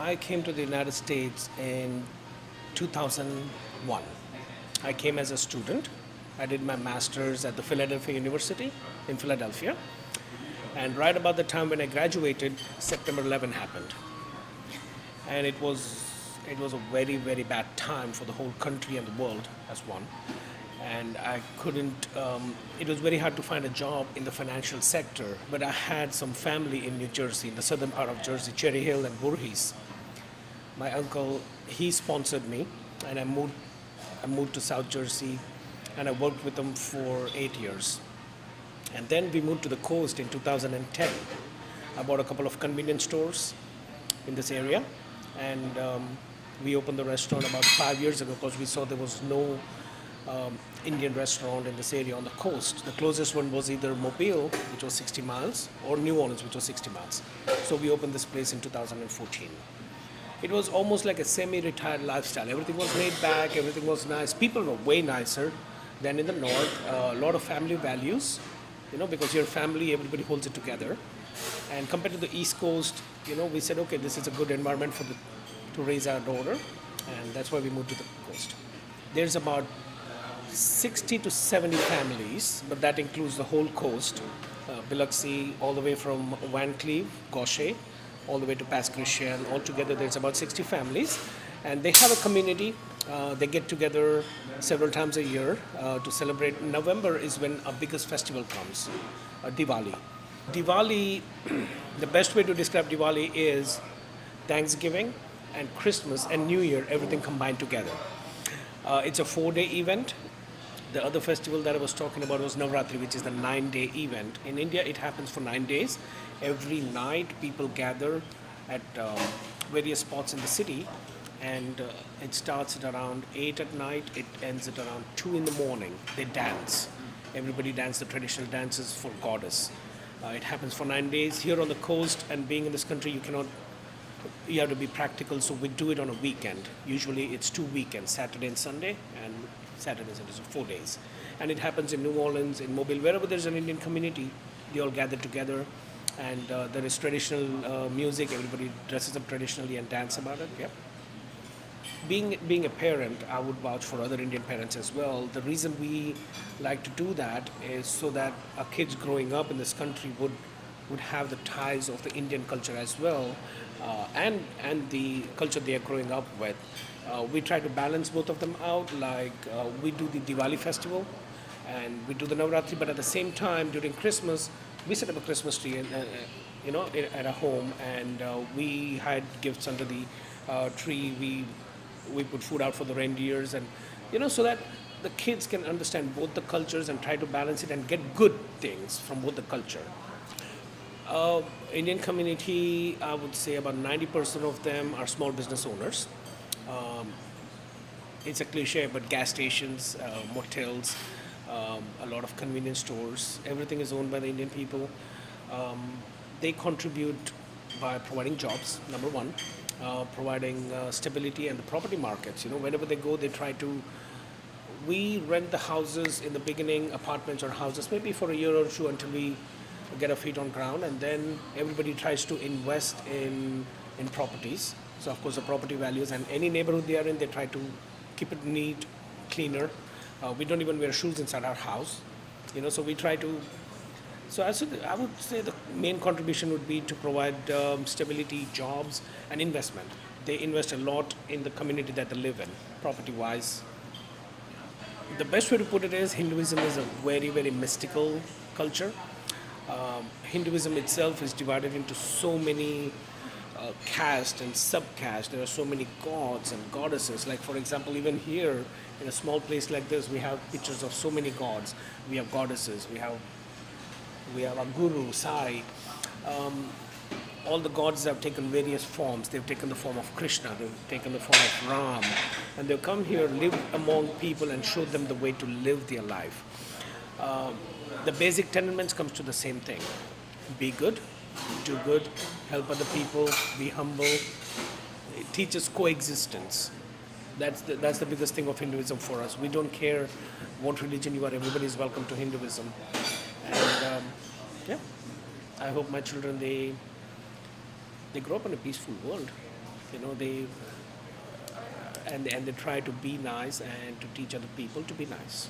I came to the United States in 2001. I came as a student. I did my master's at the Philadelphia University in Philadelphia. And right about the time when I graduated, September 11 happened. And it was a very, very bad time for the whole country and the world as one. And I couldn't, it was very hard to find a job in the financial sector, but I had some family in New Jersey, in the southern part of Jersey, Cherry Hill and Voorhees. My uncle, he sponsored me, and I moved to South Jersey, and I worked with him for 8 years. And then we moved to the coast in 2010. I bought a couple of convenience stores in this area, and we opened the restaurant about 5 years ago because we saw there was no Indian restaurant in this area on the coast. The closest one was either Mobile, which was 60 miles, or New Orleans, which was 60 miles. So we opened this place in 2014. It was almost like a semi-retired lifestyle. Everything was laid back, everything was nice. People were way nicer than in the north. A lot of family values, because your family, everybody holds it together. And compared to the East Coast, we said, okay, this is a good environment to raise our daughter, and that's why we moved to the coast. There's about 60 to 70 families, but that includes the whole coast, Biloxi, all the way from Van Cleve, Gaucher, all the way to Pass Christian. Altogether, there's about 60 families, and they have a community. They get together several times a year to celebrate. November is when our biggest festival comes, Diwali. Diwali, the best way to describe Diwali is Thanksgiving and Christmas and New Year, everything combined together. It's a 4-day event. The other festival that I was talking about was Navratri, which is the 9-day event. In India, it happens for 9 days. Every night, people gather at various spots in the city, and it starts at around 8 at night. It ends at around 2 in the morning. They dance. Everybody dances the traditional dances for goddess. It happens for 9 days. Here on the coast, and being in this country, you have to be practical, so we do it on a weekend. Usually it's 2 weekends, Saturday and Sunday, and Saturday and Sunday, so 4 days. And it happens in New Orleans, in Mobile, wherever there's an Indian community, they all gather together, and there is traditional music, everybody dresses up traditionally and dance about it, yeah. Being a parent, I would vouch for other Indian parents as well. The reason we like to do that is so that our kids growing up in this country would have the ties of the Indian culture as well, and the culture they are growing up with. We try to balance both of them out. Like we do the Diwali festival, and we do the Navratri, but at the same time during Christmas, we set up a Christmas tree, at a home, and we hide gifts under the tree. We put food out for the reindeers, and so that the kids can understand both the cultures and try to balance it and get good things from both the culture. Indian community, I would say about 90% of them are small business owners. Um, it's a cliche, but gas stations, motels, a lot of convenience stores, everything is owned by the Indian people. Um, they contribute by providing jobs, number one, providing stability and the property markets. Whenever they go, they try to. We rent the houses in the beginning, apartments or houses, maybe for a year or two until we get our feet on ground, and then everybody tries to invest in properties. So of course the property values, and any neighborhood they are in, they try to keep it neat, cleaner. We don't even wear shoes inside our house, so we try to. So I would say the main contribution would be to provide stability, jobs, and investment. They invest a lot in the community that they live in, property-wise. The best way to put it is Hinduism is a very, very mystical culture. Hinduism itself is divided into so many caste and subcaste. There are so many gods and goddesses. Like for example, even here in a small place like this, we have pictures of so many gods. We have goddesses. We have a guru, Sai. All the gods have taken various forms. They've taken the form of Krishna, they've taken the form of Ram, and they've come here, live among people, and show them the way to live their life. The basic tenements comes to the same thing: be good, do good, help other people, be humble. It teaches coexistence. That's the biggest thing of Hinduism for us. We don't care what religion you are. Everybody is welcome to Hinduism. And yeah, I hope my children they grow up in a peaceful world. They and they try to be nice and to teach other people to be nice.